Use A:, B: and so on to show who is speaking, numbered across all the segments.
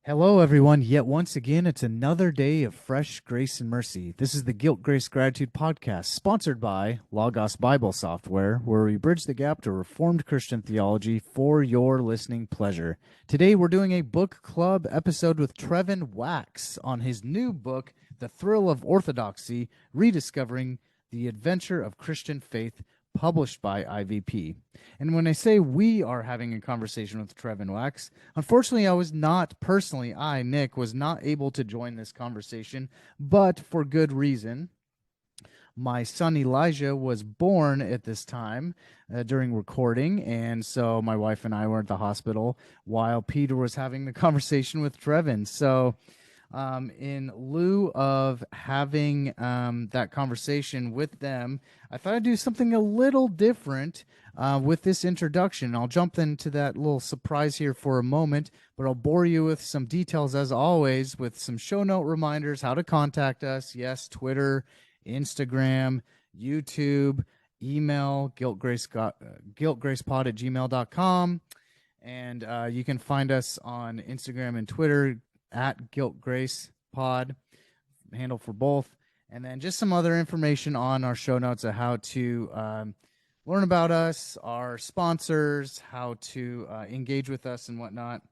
A: Hello, everyone. Yet once again, it's another day of fresh grace and mercy. This is the Guilt, Grace, Gratitude podcast, sponsored by Logos Bible Software, where we bridge the gap to Reformed Christian theology for your listening pleasure. Today, we're doing a book club episode with Trevin Wax on his new book, The Thrill of Orthodoxy, Rediscovering the Adventure of Christian Faith, published by IVP. And when I say we are having a conversation with Trevin Wax, unfortunately, Nick, was not able to join this conversation, but for good reason. My son Elijah was born at this time during recording, and so my wife and I were at the hospital while Peter was having the conversation with Trevin. So in lieu of having that conversation with them, I thought I'd do something a little different with this introduction. I'll jump into that little surprise here for a moment, but I'll bore you with some details as always, with some show note reminders, how to contact us. Yes, Twitter, Instagram, YouTube, email, guiltgracepod@gmail.com. And you can find us on Instagram and Twitter at Guilt Grace Pod, handle for both. And then just some other information on our show notes of how to learn about us, our sponsors, how to engage with us and whatnot.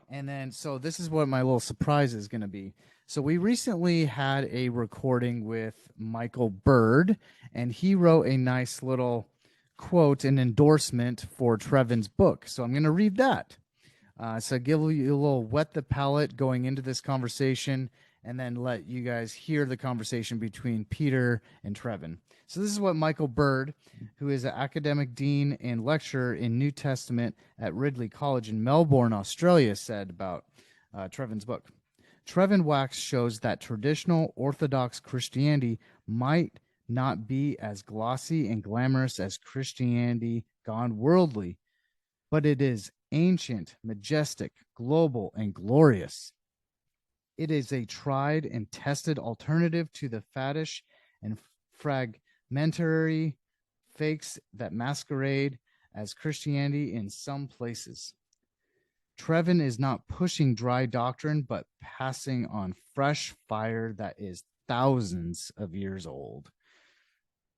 A: And then, so this is what my little surprise is going to be. So we recently had a recording with Michael Bird, and he wrote a nice little quote, an endorsement for Trevin's book. So I'm going to read that. So give you a little wet the palate going into this conversation, and then let you guys hear the conversation between Peter and Trevin. So this is what Michael Bird, who is an academic dean and lecturer in New Testament at Ridley College in Melbourne, Australia, said about Trevin's book. Trevin Wax shows that traditional Orthodox Christianity might not be as glossy and glamorous as Christianity gone worldly, but it is ancient, majestic, global, and glorious. It is a tried and tested alternative to the faddish and fragmentary fakes that masquerade as Christianity in some places. Trevin is not pushing dry doctrine, but passing on fresh fire that is thousands of years old.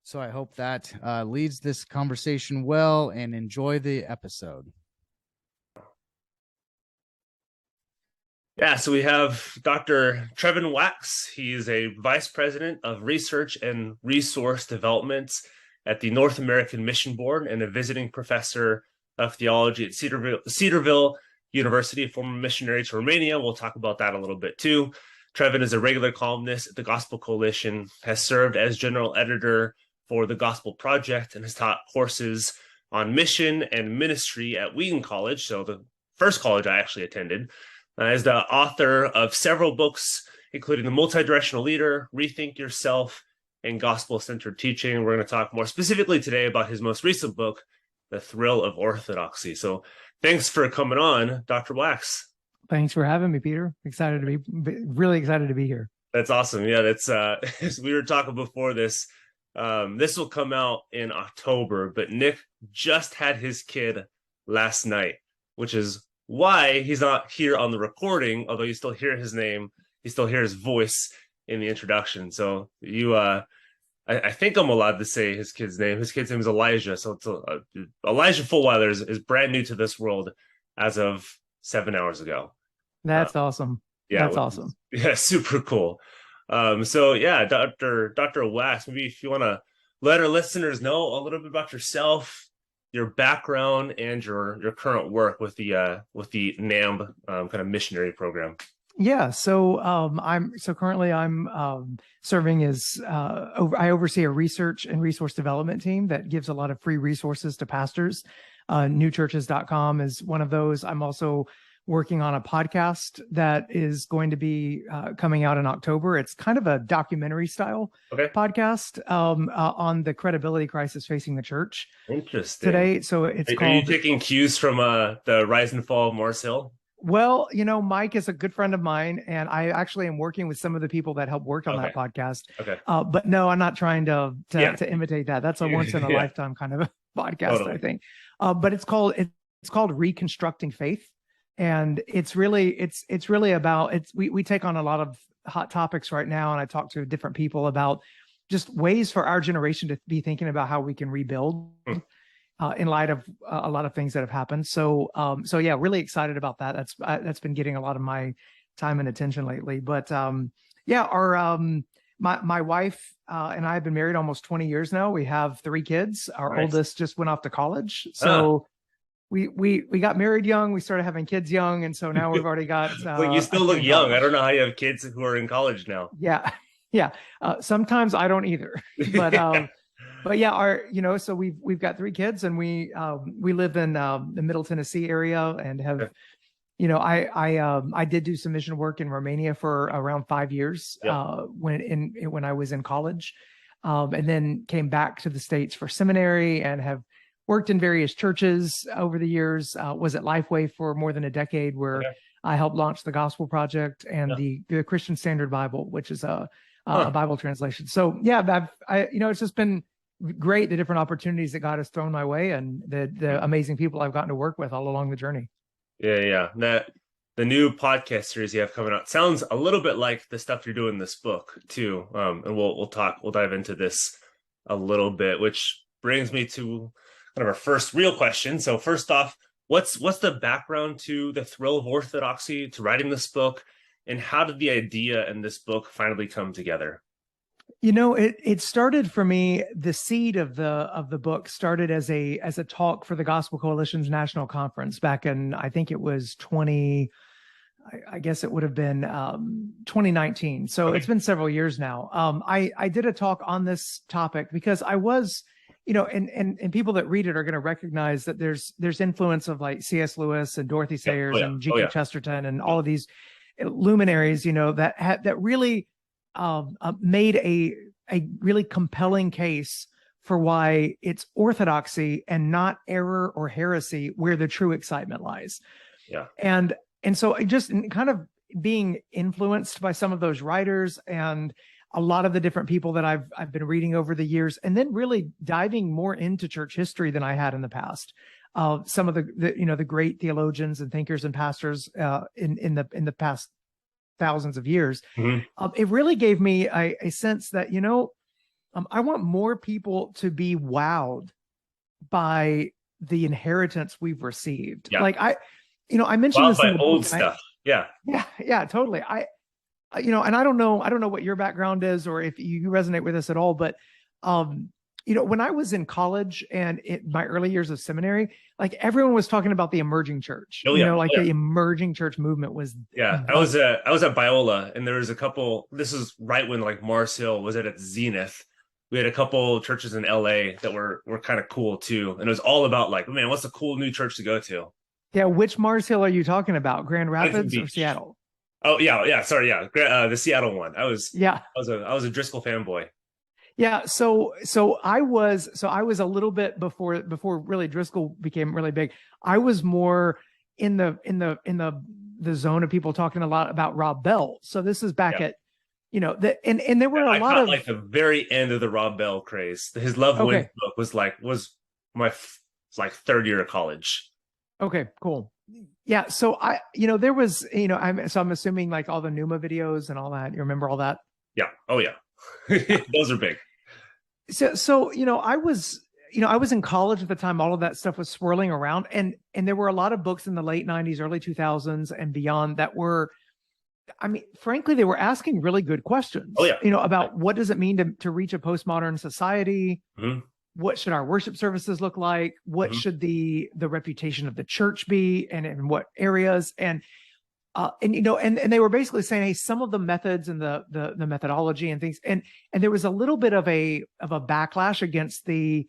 A: So I hope that leads this conversation well, and enjoy the episode.
B: Yeah, so we have Dr. Trevin Wax. He is a vice president of research and resource development at the North American Mission Board and a visiting professor of theology at Cedarville University, a former missionary to Romania. We'll talk about that a little bit too. Trevin is a regular columnist at the Gospel Coalition, has served as general editor for the Gospel Project, and has taught courses on mission and ministry at Wheaton College, so the first college I actually attended. Is the author of several books, including The Multi-Directional Leader, Rethink Your Self, and Gospel-Centered Teaching. We're going to talk more specifically today about his most recent book, The Thrill of Orthodoxy. So thanks for coming on, Dr. Wax.
C: Thanks for having me, Peter. Really excited to be here.
B: That's awesome. Yeah, that's as we were talking before this. This will come out in October, but Nick just had his kid last night, which is why he's not here on the recording, although you still hear his name, you still hear his voice in the introduction. So you, I think I'm allowed to say his kid's name. His kid's name is Elijah. So it's Elijah Fulweiler is brand new to this world as of 7 hours ago.
C: That's awesome.
B: Yeah,
C: that's awesome.
B: Yeah, super cool. So yeah, Dr. Wax, maybe if you want to let our listeners know a little bit about yourself, your background, and your current work with the NAMB kind of missionary program.
C: Yeah, so currently I'm serving as I oversee a research and resource development team that gives a lot of free resources to pastors. Newchurches.com is one of those. I'm also working on a podcast that is going to be coming out in October. It's kind of a documentary style podcast on the credibility crisis facing the church.
B: Interesting.
C: Today, so it's
B: called. Are you taking cues from the Rise and Fall of Mars Hill?
C: Well, Mike is a good friend of mine, and I actually am working with some of the people that helped work on that podcast.
B: Okay.
C: But no, I'm not trying to imitate that. That's a once in a lifetime kind of a podcast, totally. I think. But it's called Reconstructing Faith. And it's really about we take on a lot of hot topics right now, and I talk to different people about just ways for our generation to be thinking about how we can rebuild in light of a lot of things that have happened. So yeah, really excited about that. That's been getting a lot of my time and attention lately. But yeah, our my wife and I have been married almost 20 years now. We have 3 kids. Our
B: Nice.
C: oldest just went off to college. So we got married young. We started having kids young. And so now we've already got
B: Well, you still
C: a
B: look
C: kid in
B: young. I
C: college.
B: don't know how you have kids who are in college now.
C: Yeah. Yeah. Sometimes I don't either, but yeah, so we've got 3 kids, and we live in the Middle Tennessee area, and have, I did do some mission work in Romania for around 5 years, when I was in college, and then came back to the States for seminary, and have worked in various churches over the years. Was at Lifeway for more than a decade, where I helped launch the Gospel Project and the Christian Standard Bible, which is a Bible translation. So yeah, it's just been great, the different opportunities that God has thrown my way, and the amazing people I've gotten to work with all along the journey.
B: Yeah. The new podcast series you have coming out sounds a little bit like the stuff you're doing in this book too. And we'll dive into this a little bit, which brings me to kind of our first real question. So first off, what's the background to the thrill of Orthodoxy, to writing this book, and how did the idea in this book finally come together?
C: It started for me. The seed of the book started as a talk for the Gospel Coalition's national conference back in, I think it was I guess it would have been 2019. So It's been several years now. I did a talk on this topic because I was, and people that read it are going to recognize that there's influence of like C.S. Lewis and Dorothy Sayers and G.K. Chesterton and all of these luminaries, that really made a really compelling case for why it's orthodoxy and not error or heresy where the true excitement lies.
B: Yeah.
C: And so I just kind of being influenced by some of those writers and a lot of the different people that I've been reading over the years, and then really diving more into church history than I had in the past. Some of the great theologians and thinkers and pastors in the past thousands of years. It really gave me a sense that, I want more people to be wowed by the inheritance we've received.
B: Yeah.
C: Like I mentioned this
B: by
C: in the
B: old
C: book.
B: stuff. Yeah,
C: totally. And I don't know what your background is or if you resonate with this at all, but when I was in college and in my early years of seminary, like everyone was talking about the emerging church. The emerging church movement was.
B: Yeah, I was at Biola, and there was a couple. This is right when like Mars Hill was at its zenith. We had a couple churches in LA that were kind of cool too, and it was all about like, man, what's a cool new church to go to?
C: Yeah, which Mars Hill are you talking about? Grand Rapids or Seattle?
B: Oh yeah. Sorry, the Seattle one. I was a Driscoll fanboy.
C: Yeah, so I was a little bit before really Driscoll became really big. I was more in the zone of people talking a lot about Rob Bell. So this is back at and there were a lot of
B: like the very end of the Rob Bell craze. His Love Wins book was my third year of college. Okay,
C: cool. Yeah, so there was I'm assuming like all the Pneuma videos and all that. You remember all that?
B: Yeah. Oh yeah. Those are big.
C: So I was in college at the time. All of that stuff was swirling around, and there were a lot of books in the late 90s, early 2000s, and beyond that were, frankly, they were asking really good questions.
B: Oh yeah.
C: About what does it mean to reach a postmodern society? Mm-hmm. What should our worship services look like? What should the reputation of the church be, and in what areas? And they were basically saying, hey, some of the methods and the methodology and things, and there was a little bit of a backlash against the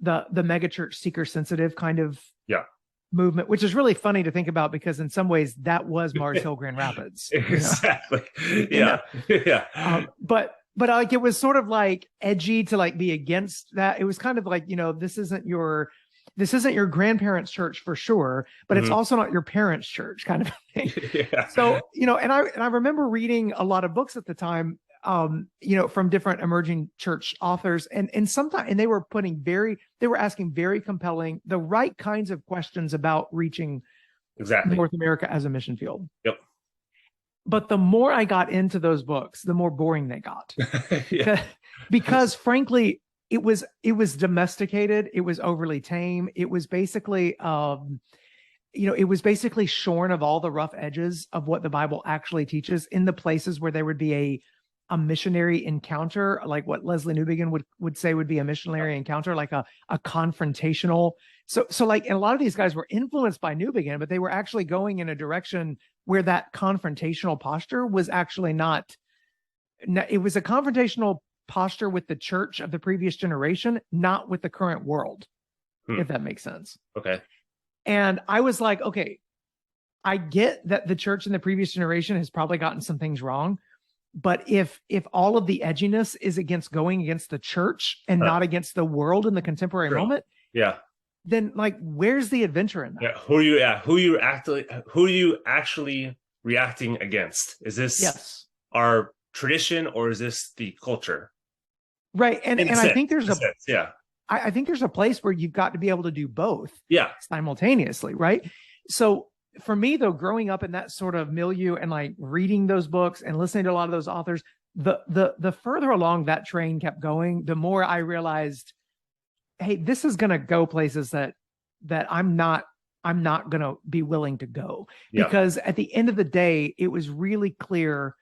C: megachurch seeker sensitive kind of movement, which is really funny to think about because in some ways that was Mars Hill, Grand Rapids.
B: Exactly. Yeah.
C: But like it was sort of like edgy to like be against that. It was kind of like, this isn't your grandparents' church for sure, but it's also not your parents' church kind of thing. Yeah. So, and I remember reading a lot of books at the time, from different emerging church authors, and sometimes they were asking very compelling, the right kinds of questions about reaching
B: Exactly.
C: North America as a mission field.
B: Yep.
C: But the more I got into those books, the more boring they got.
B: Yeah.
C: Because frankly, it was domesticated, it was overly tame, it was basically it was basically shorn of all the rough edges of what the Bible actually teaches in the places where there would be a missionary encounter, like what Leslie Newbigin would say would be a missionary encounter, like a confrontational. So like, and a lot of these guys were influenced by Newbigin, but they were actually going in a direction where that confrontational posture was actually not, it was a confrontational posture with the church of the previous generation, not with the current world, if that makes sense.
B: Okay.
C: And I was like, okay, I get that the church in the previous generation has probably gotten some things wrong, but if all of the edginess is going against the church and not against the world in the contemporary moment,
B: yeah,
C: then like, where's the adventure in that?
B: Yeah. Who are you actually reacting against? Is this our tradition or is this the culture?
C: Right. And I think there's I think there's a place where you've got to be able to do both simultaneously, right? So for me, though, growing up in that sort of milieu and like reading those books and listening to a lot of those authors, the further along that train kept going, the more I realized, hey, this is going to go places that I'm not going to be willing to go. Because at the end of the day, it was really clear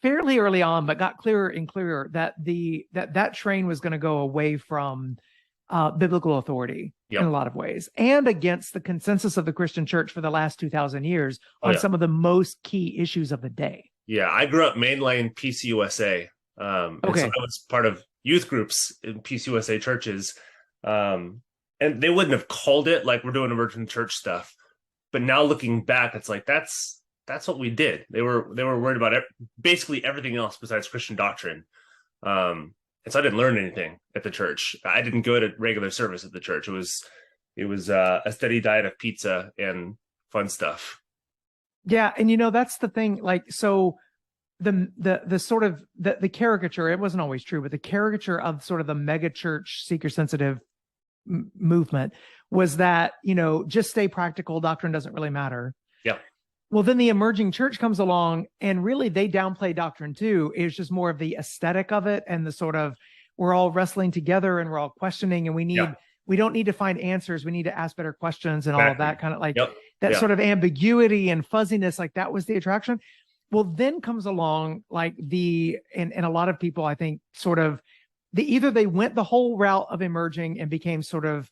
C: fairly early on, but got clearer and clearer that that train was going to go away from biblical authority in a lot of ways, and against the consensus of the Christian church for the last 2,000 years on some of the most key issues of the day.
B: Yeah, I grew up mainline PCUSA. And so I was part of youth groups in PCUSA churches. And they wouldn't have called it like we're doing emergent church stuff. But now looking back, it's like that's what we did. They were worried about basically everything else besides Christian doctrine. And so I didn't learn anything at the church. I didn't go to regular service at the church. It was a steady diet of pizza and fun stuff.
C: Yeah, and that's the thing. Like, so the sort of the caricature, it wasn't always true, but the caricature of sort of the mega church seeker sensitive movement was that, just stay practical, doctrine doesn't really matter.
B: Yeah.
C: Well, then the emerging church comes along and really they downplay doctrine too. It's just more of the aesthetic of it and the sort of, we're all wrestling together and we're all questioning and we don't need to find answers. We need to ask better questions and all of that kind of like that sort of ambiguity and fuzziness. Like that was the attraction. Well, then comes along like and a lot of people, I think, sort of either they went the whole route of emerging and became sort of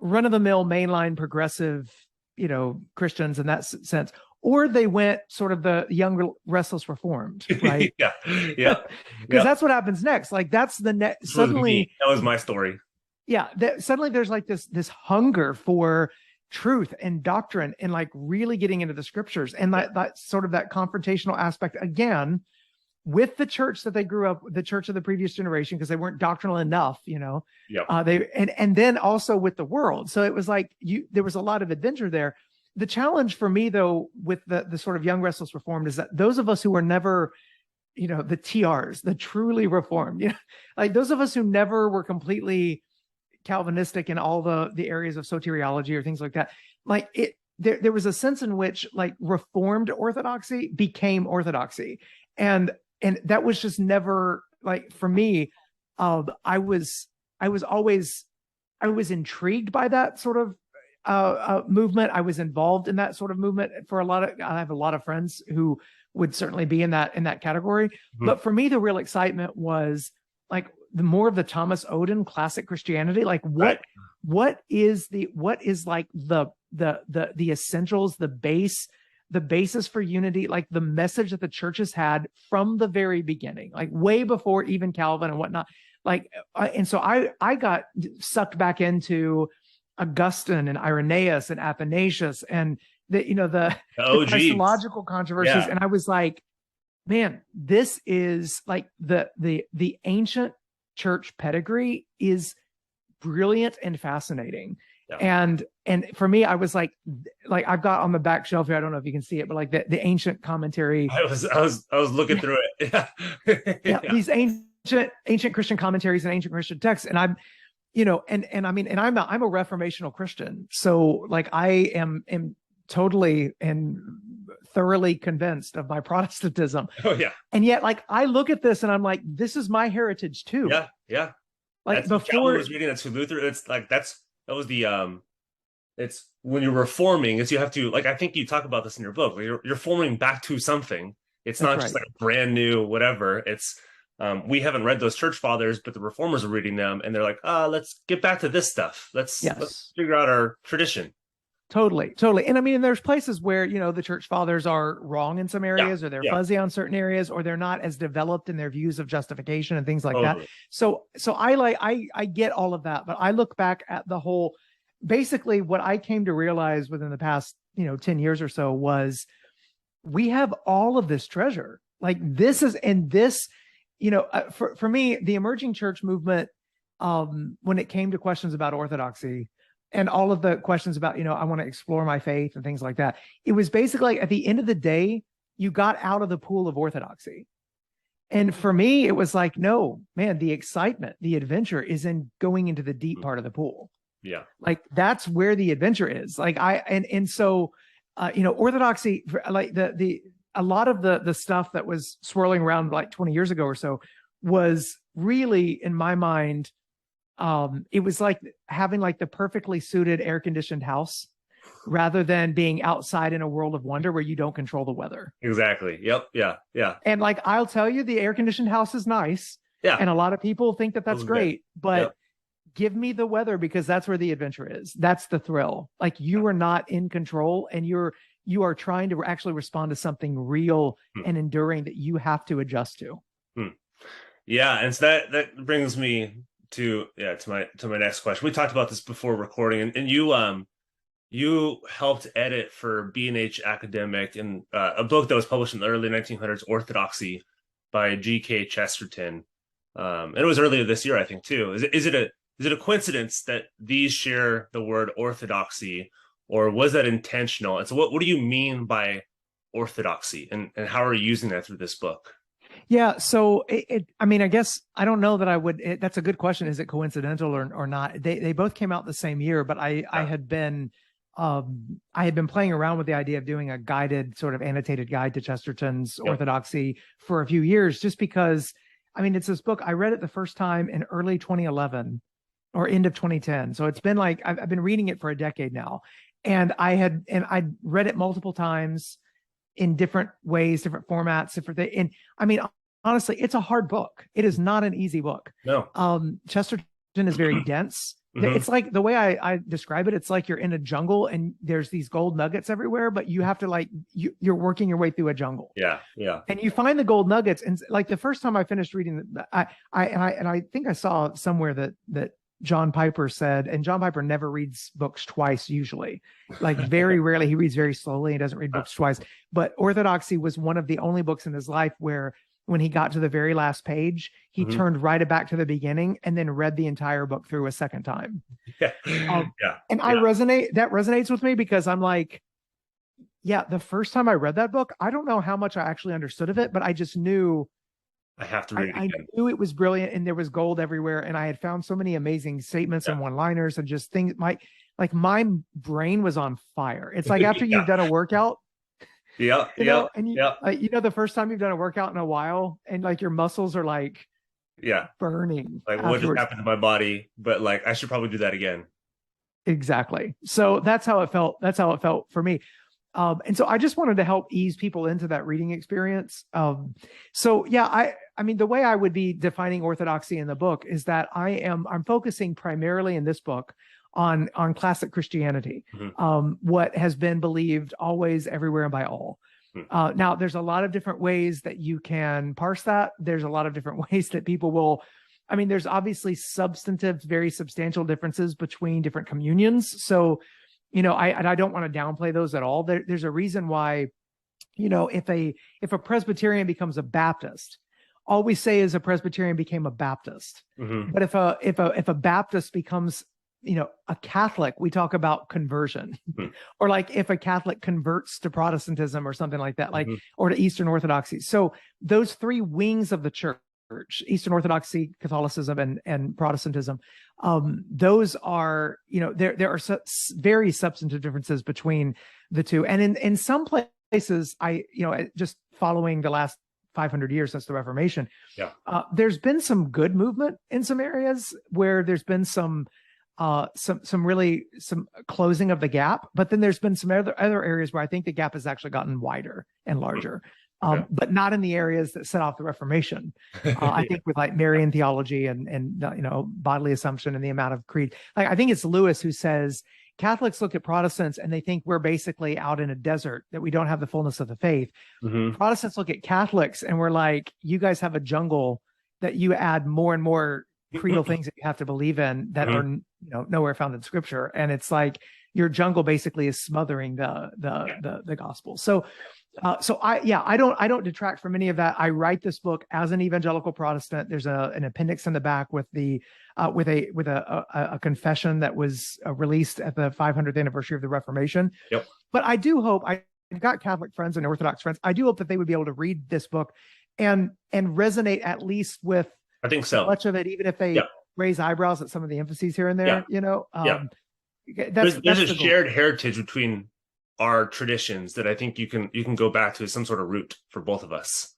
C: run of the mill mainline progressive, Christians in that sense, or they went sort of the young, restless Reformed, right?
B: Yeah.
C: Because that's what happens next. Like that's the next. Suddenly,
B: that was my story.
C: Yeah. Suddenly, there's like this hunger for truth and doctrine, and like really getting into the scriptures, and that sort of that confrontational aspect again with the church that they grew up, the church of the previous generation, because they weren't doctrinal enough, and then also with the world. So it was like there was a lot of adventure there. The challenge for me, though, with the sort of young, restless Reformed is that those of us who were never, the TRs, the truly Reformed, like those of us who never were completely Calvinistic in all the areas of soteriology or things like that, like there was a sense in which like Reformed Orthodoxy became Orthodoxy. And that was just never like, for me, I was intrigued by that sort of movement. I was involved in that sort of movement I have a lot of friends who would certainly be in that category. Mm-hmm. But for me, the real excitement was like the more of the Thomas Oden classic Christianity, like what is like the essentials, the basis for unity, like the message that the church has had from the very beginning, like way before even Calvin and whatnot. Like, and so I got sucked back into Augustine and Irenaeus and Athanasius and the Christological controversies. Yeah. And I was like, man, this is like the ancient church pedigree is brilliant and fascinating. Yeah. And for me, I was like I've got on the back shelf here, I don't know if you can see it, but like the ancient commentary.
B: I was looking through it.
C: Yeah. These ancient Christian commentaries and ancient Christian texts. And I'm, and I mean, and I'm a reformational Christian. So like I am totally and thoroughly convinced of my Protestantism.
B: Oh yeah.
C: And yet, like, I look at this and I'm like, this is my heritage too.
B: Yeah. Yeah.
C: Like
B: That's what
C: before
B: Calvin was reading. That's who Luther. It's like that was the it's when you're reforming, is you have to, like, I think you talk about this in your book. You're forming back to something. It's not just like a brand new whatever. It's we haven't read those church fathers, but the reformers are reading them, and they're like, let's get back to this stuff. Let's figure out our tradition.
C: Totally. And I mean, there's places where, you know, the church fathers are wrong in some areas, or they're fuzzy on certain areas, or they're not as developed in their views of justification and things like that. So I get all of that, but I look back at the whole, basically what I came to realize within the past, 10 years or so was we have all of this treasure. Like this is, and this, for me, the emerging church movement, when it came to questions about orthodoxy, and all of the questions about, I want to explore my faith and things like that. It was basically like, at the end of the day, you got out of the pool of orthodoxy. And for me, it was like, no, man, the excitement, the adventure is in going into the deep part of the pool.
B: Yeah.
C: Like that's where the adventure is. Like so orthodoxy, like a lot of the stuff that was swirling around like 20 years ago or so was really, in my mind, it was like having like the perfectly suited air conditioned house rather than being outside in a world of wonder where you don't control the weather.
B: Exactly. Yep. Yeah. Yeah.
C: And like, I'll tell you, the air conditioned house is nice.
B: Yeah.
C: And a lot of people think that that's great, but give me the weather, because that's where the adventure is. That's the thrill. Like you are not in control, and you are trying to actually respond to something real and enduring that you have to adjust to.
B: Yeah. And so that brings me to my next question. We talked about this before recording, and you helped edit for B&H Academic in a book that was published in the early 1900s, Orthodoxy, by G.K. Chesterton. And it was earlier this year, I think, too. Is it a coincidence that these share the word orthodoxy, or was that intentional? And so what do you mean by orthodoxy, and how are you using that through this book?
C: Yeah. So I mean, I guess I don't know that I would, that's a good question. Is it coincidental or not? They both came out the same year, but I had been playing around with the idea of doing a guided sort of annotated guide to Chesterton's Orthodoxy for a few years, just because, I mean, it's this book. I read it the first time in early 2011 or end of 2010. So it's been like, I've been reading it for a decade now, and I'd read it multiple times in different ways, different formats, different things. And I mean, honestly, it's a hard book. It is not an easy book.
B: No.
C: Chesterton is very dense. It's like, the way I describe it, it's like you're in a jungle and there's these gold nuggets everywhere, but you have to like, you're working your way through a jungle.
B: Yeah. Yeah.
C: And you find the gold nuggets. And like the first time I finished reading, I think I saw somewhere that John Piper said, and John Piper never reads books twice usually, like very rarely. He reads very slowly. He doesn't read books twice. But Orthodoxy was one of the only books in his life where when he got to the very last page, he turned right back to the beginning and then read the entire book through a second time. And that resonates with me, because I'm like, the first time I read that book, I don't know how much I actually understood of it, but I just knew
B: I have to read it again.
C: I knew it was brilliant, and there was gold everywhere. And I had found so many amazing statements and one-liners and just things. My brain was on fire. It's like after you've done a workout.
B: And
C: the first time you've done a workout in a while, and like your muscles are like burning.
B: Like what just happened to my body? But like I should probably do that again. Exactly.
C: So that's how it felt. That's how it felt for me. And so I just wanted to help ease people into that reading experience. I mean, the way I would be defining orthodoxy in the book is that I'm focusing primarily in this book on classic Christianity, what has been believed always, everywhere, and by all. Now, there's a lot of different ways that you can parse that. There's a lot of different ways that people will, I mean, there's obviously substantive, very substantial differences between different communions. So, I don't want to downplay those at all. There's a reason why, if a Presbyterian becomes a Baptist, all we say is a Presbyterian became a Baptist. But if a Baptist becomes, a Catholic, we talk about conversion. Or like if a Catholic converts to Protestantism or something like that, or to Eastern Orthodoxy. So those three wings of the church, Eastern Orthodoxy, Catholicism, and Protestantism. Those are, there are very substantive differences between the two. And in some places, just following the last 500 years since the Reformation, there's been some good movement in some areas where there's been some closing of the gap, but then there's been some other areas where I think the gap has actually gotten wider and larger. But not in the areas that set off the Reformation. I think with like Marian theology and bodily assumption and the amount of creed. Like, I think it's Lewis who says Catholics look at Protestants and they think we're basically out in a desert, that we don't have the fullness of the faith. Mm-hmm. Protestants look at Catholics and we're like, you guys have a jungle that you add more and more creedal things that you have to believe in that are nowhere found in Scripture, and it's like your jungle basically is smothering the gospel. So I don't detract from any of that. I write this book as an evangelical Protestant. There's an appendix in the back with a confession that was released at the 500th anniversary of the Reformation. Yep. But I do hope, I've got Catholic friends and Orthodox friends, I do hope that they would be able to read this book and resonate at least with, I think so, much of it, even if they raise eyebrows at some of the emphases here and there. There's a shared heritage between our traditions that I think you can go back to as some sort of root for both of us.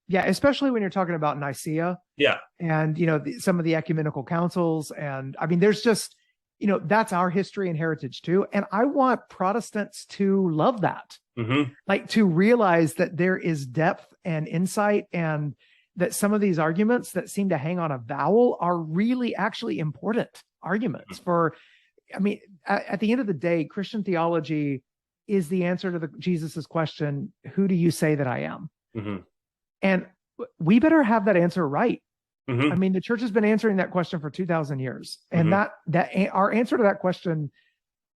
C: Yeah, especially when you're talking about Nicaea. Yeah. And, some of the ecumenical councils. And I mean, there's just, that's our history and heritage too. And I want Protestants to love that. Mm-hmm. Like, to realize that there is depth and insight, and that some of these arguments that seem to hang on a vowel are really actually important arguments for, at the end of the day, Christian theology is the answer to Jesus's question, who do you say that I am? Mm-hmm. And we better have that answer right. Mm-hmm. The church has been answering that question for 2,000 years. And that our answer to that question,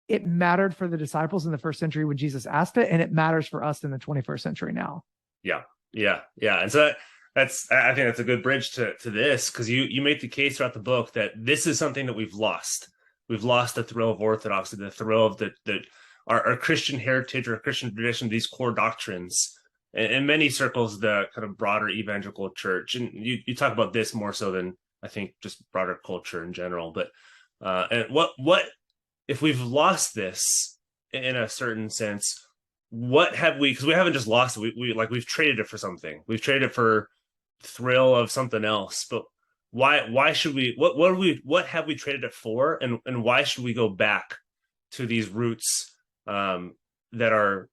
C: it mattered for the disciples in the first century when Jesus asked it, and it matters for us in the 21st century now. Yeah. And so I think that's a good bridge to this, because you make the case throughout the book that this is something that we've lost. We've lost the thrill of orthodoxy, the thrill of our Christian heritage or Christian tradition, these core doctrines. In many circles, the kind of broader evangelical church, and you talk about this more so than I think just broader culture in general. But and what if we've lost this in a certain sense? What have we? Because we haven't just lost it. We've traded it for something. We've traded it for thrill of something else. But why should we? What have we traded it for? And why should we go back to these roots that are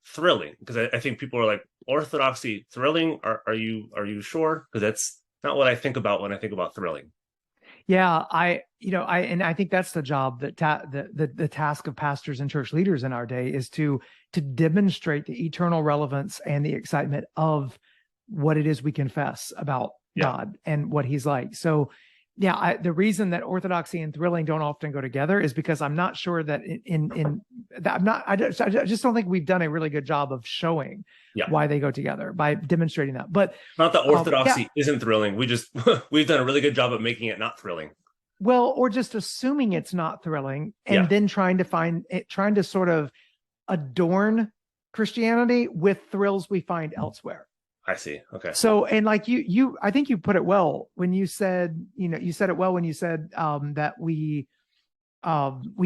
C: thrilling? Because I think people are like, orthodoxy thrilling? Are you sure? Because that's not what I think about when I think about thrilling. Yeah, I think that's the job that the task of pastors and church leaders in our day is to demonstrate the eternal relevance and the excitement of what it is we confess about God and what He's like. So the reason that orthodoxy and thrilling don't often go together is because I'm not sure that I just don't think we've done a really good job of showing why they go together by demonstrating that. But not that orthodoxy isn't thrilling. We've done a really good job of making it not thrilling. Well, or just assuming it's not thrilling and then trying to sort of adorn Christianity with thrills we find elsewhere. I see. Okay. So, and like I think you put it well when you said, you said it well when you said that we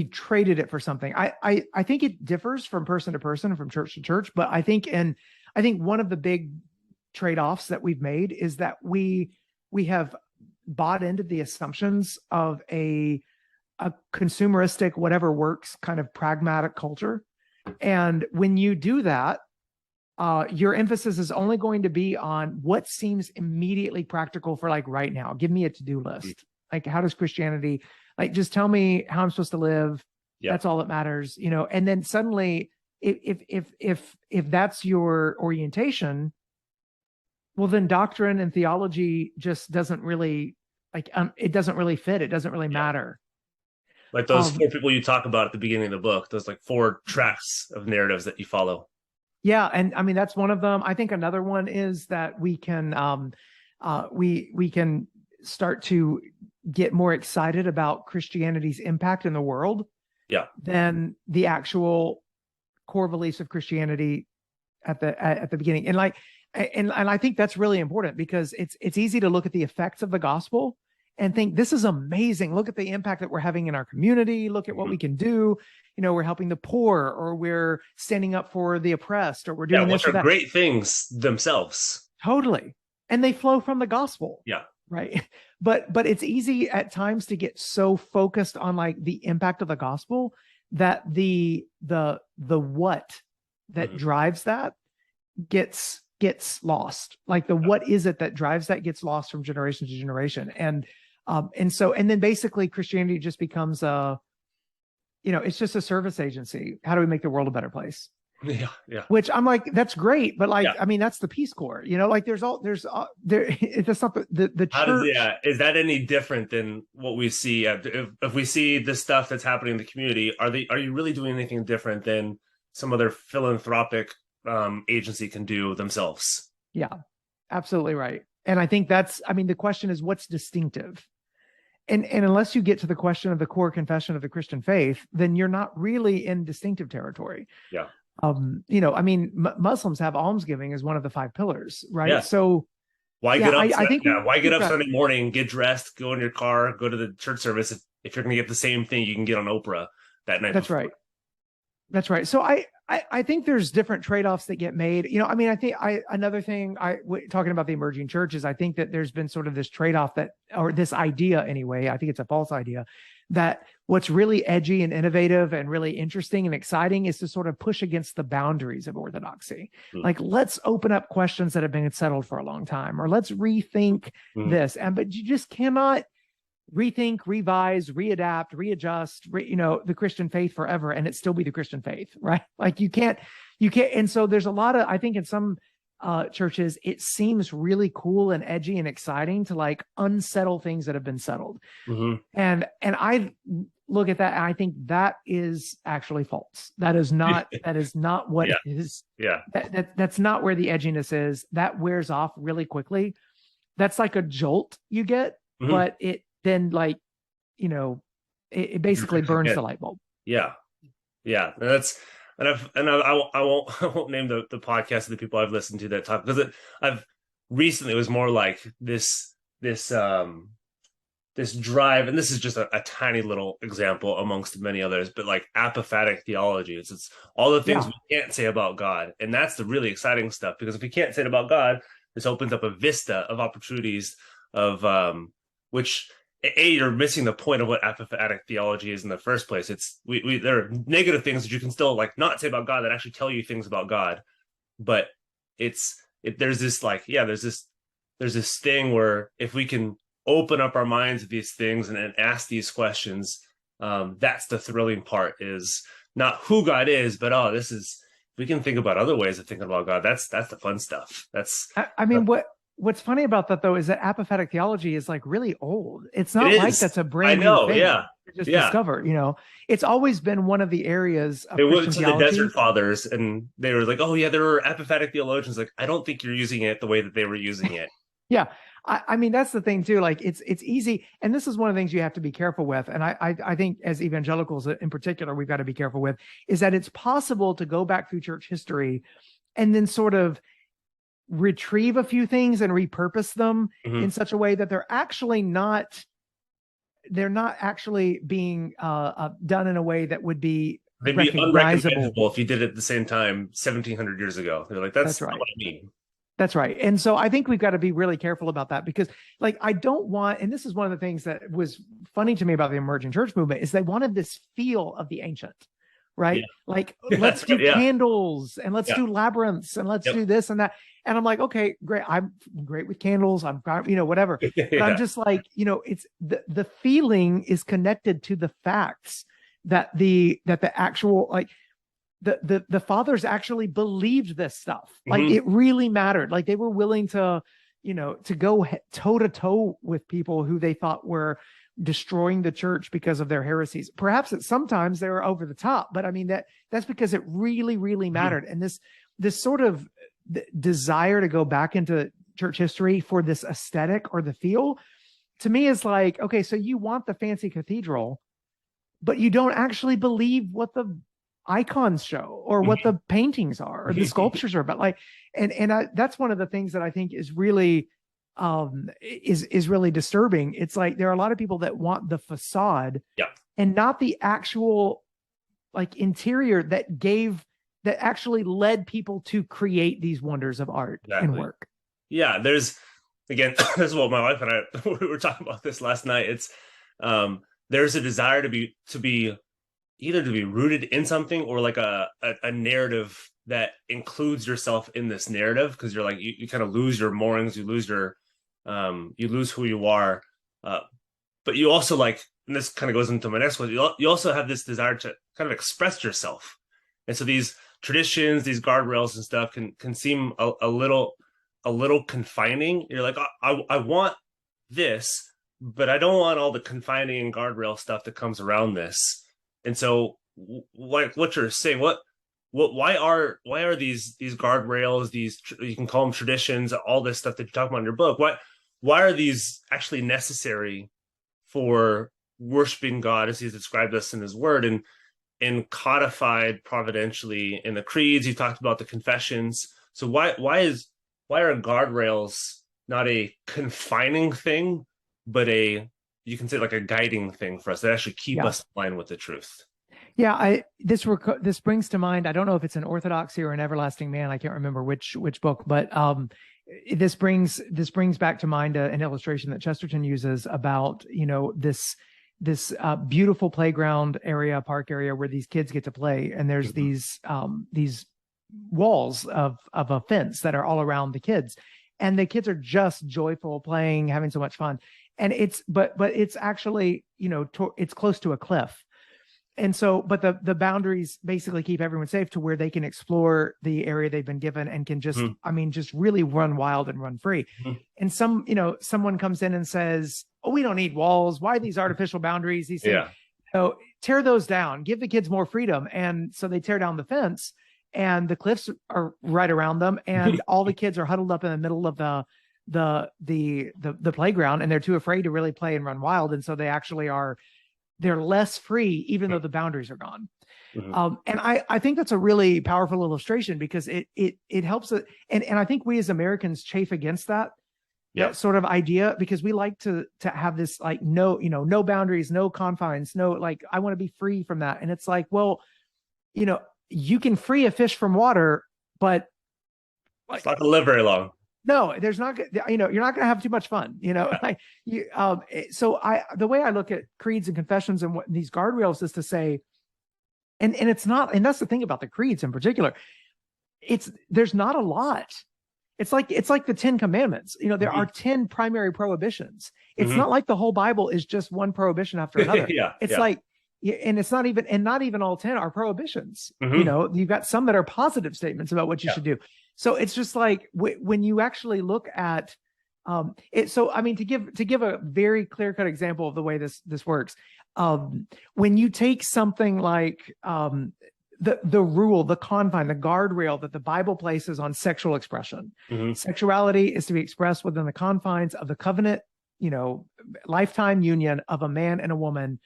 C: traded it for something. I think it differs from person to person, from church to church, but I think one of the big trade-offs that we've made is that we have bought into the assumptions of a consumeristic, whatever works kind of pragmatic culture. And when you do that, your emphasis is only going to be on what seems immediately practical for like right now. Give me a to-do list. Like, how does Christianity, like, just tell me how I'm supposed to live. Yeah. That's all that matters, and then suddenly if that's your orientation, well, then doctrine and theology just doesn't really it doesn't really fit. It doesn't really matter. Like those 4 people you talk about at the beginning of the book, those like 4 tracks of narratives that you follow. Yeah. And that's one of them. I think another one is that we can start to get more excited about Christianity's impact in the world than the actual core beliefs of Christianity at the beginning. And like, And I think that's really important, because it's easy to look at the effects of the gospel and think, this is amazing. Look at the impact that we're having in our community. Look at what we can do. We're helping the poor, or we're standing up for the oppressed, or we're doing this
B: which
C: or
B: are
C: that.
B: great things themselves.
C: Totally. And they flow from the gospel.
B: Yeah.
C: Right. But it's easy at times to get so focused on like the impact of the gospel that the what that drives that gets lost. Like the what is it that drives that gets lost from generation to generation. And then basically Christianity just becomes it's just a service agency. How do we make the world a better place?
B: Yeah.
C: Which I'm like, that's great, but like, I mean, that's the Peace Corps. Like there's that's not the church.
B: Is that any different than what we see? If we see the stuff that's happening in the community, are you really doing anything different than some other philanthropic agency can do themselves?
C: Yeah, absolutely right. And I think the question is, what's distinctive? And unless you get to the question of the core confession of the Christian faith, then you're not really in distinctive territory.
B: Yeah.
C: Muslims have almsgiving as one of the 5 pillars, right?
B: Yeah.
C: So
B: why get up Sunday morning, get dressed, go in your car, go to the church service if you're going to get the same thing you can get on Oprah that night?
C: That's right. So I think there's different trade-offs that get made. I think another thing talking about the emerging churches, I think that there's been sort of this trade-off or this idea anyway, I think it's a false idea, that what's really edgy and innovative and really interesting and exciting is to sort of push against the boundaries of orthodoxy. Like, let's open up questions that have been settled for a long time, or let's rethink this. But you just cannot rethink, revise, readapt, readjust, the Christian faith forever and it still be the Christian faith, right? Like you can't. And so there's a lot of, I think in some churches, it seems really cool and edgy and exciting to like unsettle things that have been settled. And I look at that and I think that is actually false. That is not what it is.
B: Yeah.
C: That's not where the edginess is. That wears off really quickly. That's like a jolt you get, but it then it basically burns the light bulb.
B: Yeah. I won't name the podcast of the people I've listened to that talk, because it was more like this drive, and this is just a tiny little example amongst many others, but like apophatic theology. It's all the things we can't say about God, and that's the really exciting stuff, because if we can't say it about God, this opens up a vista of opportunities of which you're missing the point of what apophatic theology is in the first place. It's there are negative things that you can still like not say about God that actually tell you things about God, but there's this thing where if we can open up our minds to these things and ask these questions, that's the thrilling part, is not who God is, but we can think about other ways of thinking about God. That's the fun stuff.
C: What's funny about that though is that apophatic theology is like really old. It's not like that's a brand new thing. Just discovered. It's always been one of the areas of
B: Christian
C: theology.
B: They went to the Desert Fathers and they were like, oh yeah, there were apophatic theologians. Like, I don't think you're using it the way that they were using it.
C: Yeah. I mean, that's the thing too. Like it's easy. And this is one of the things you have to be careful with. And I think as evangelicals in particular, we've got to be careful with, is that it's possible to go back through church history and then sort of retrieve a few things and repurpose them in such a way that they're not actually being done in a way that would be
B: they'd be unrecognizable if you did it at the same time 1700 years ago. They're like, that's right. Not what I mean.
C: That's right. And so I think we've got to be really careful about that, because like, I don't want, and this is one of the things that was funny to me about the emerging church movement, is they wanted this feel of the ancient, right? Yeah. Like, let's do candles and let's do labyrinths and let's do this and that. And I'm like, okay, great. I'm great with candles. I'm, whatever. But I'm just like, it's the feeling is connected to the facts that the actual, like the fathers actually believed this stuff. Like it really mattered. Like they were willing to, to go toe to toe with people who they thought were destroying the church because of their heresies. Perhaps sometimes they were over the top, but I mean, that's because it really, really mattered. And this sort of desire to go back into church history for this aesthetic or the feel, to me is like, okay, so you want the fancy cathedral, but you don't actually believe what the icons show, or what the paintings are, or the sculptures are about. Like, that's one of the things that I think is really is really disturbing. It's like there are a lot of people that want the facade, and not the actual like interior that actually led people to create these wonders of art and work.
B: Yeah, there's, again, this is what my wife and I we were talking about this last night. It's there's a desire to be either to be rooted in something, or like a narrative that includes yourself in this narrative, because you're like you kind of lose your moorings, you lose who you are, but you also, like, and this kind of goes into my next one, you also have this desire to kind of express yourself. And so these traditions, these guardrails and stuff can seem a little confining. You're like, I want this, but I don't want all the confining and guardrail stuff that comes around this. And so, like what you're saying, why are these guardrails, you can call them traditions, all this stuff that you talk about in your book, why are these actually necessary for worshiping God as He's described us in His Word, and codified providentially in the creeds? You talked about the confessions. So why are guardrails not a confining thing, but you can say like a guiding thing for us that actually keep us in line with the truth?
C: Yeah, this brings to mind, I don't know if it's an Orthodoxy or an Everlasting Man, I can't remember which book, but this brings back to mind an illustration that Chesterton uses about, this beautiful playground area, park area, where these kids get to play, and there's these walls of a fence that are all around the kids, and the kids are just joyful playing, having so much fun, and it's actually, it's close to a cliff. And so, but the boundaries basically keep everyone safe to where they can explore the area they've been given and can just, just really run wild and run free. And someone comes in and says, "Oh, we don't need walls. Why these artificial boundaries? These things, tear those down, give the kids more freedom." And so they tear down the fence, and the cliffs are right around them, and all the kids are huddled up in the middle of the playground, and they're too afraid to really play and run wild. And so they actually they're less free, even though the boundaries are gone. And I think that's a really powerful illustration, because it helps it. And I think we as Americans chafe against that sort of idea, because we like to have this like, no boundaries, no confines, no, like, I want to be free from that. And it's like, well, you can free a fish from water, but
B: it's not gonna live very long.
C: No, there's not, you're not going to have too much fun, so the way I look at creeds and confessions and what these guardrails is to say, and it's not, and that's the thing about the creeds in particular, there's not a lot. It's like the 10 Commandments, there are 10 primary prohibitions. It's not like the whole Bible is just one prohibition after another. It's like, and it's not even all 10 are prohibitions. You've got some that are positive statements about what you should do. So it's just like when you actually look at it. So, I mean, to give a very clear cut example of the way this works, when you take something like the rule, the confine, the guardrail that the Bible places on sexual expression, sexuality is to be expressed within the confines of the covenant, lifetime union of a man and a woman.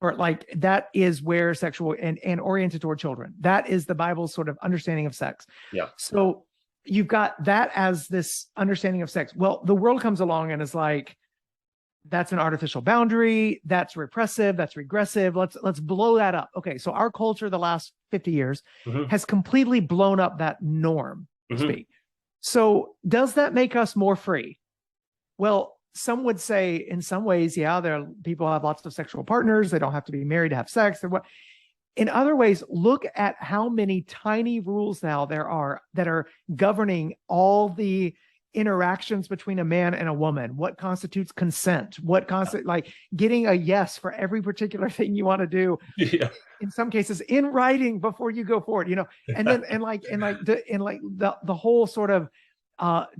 C: Or like, that is where sexual and oriented toward children. That is the Bible's sort of understanding of sex. So you've got that as this understanding of sex. Well, the world comes along and is like, that's an artificial boundary. That's repressive. That's regressive. Let's blow that up. Okay. So our culture, the last 50 years has completely blown up that norm, to speak. So does that make us more free? Well, some would say in some ways, people have lots of sexual partners. They don't have to be married to have sex. In other ways, look at how many tiny rules now there are that are governing all the interactions between a man and a woman. What constitutes consent? Like getting a yes for every particular thing you want to do. In some cases, in writing before you go forward. And then the whole sort of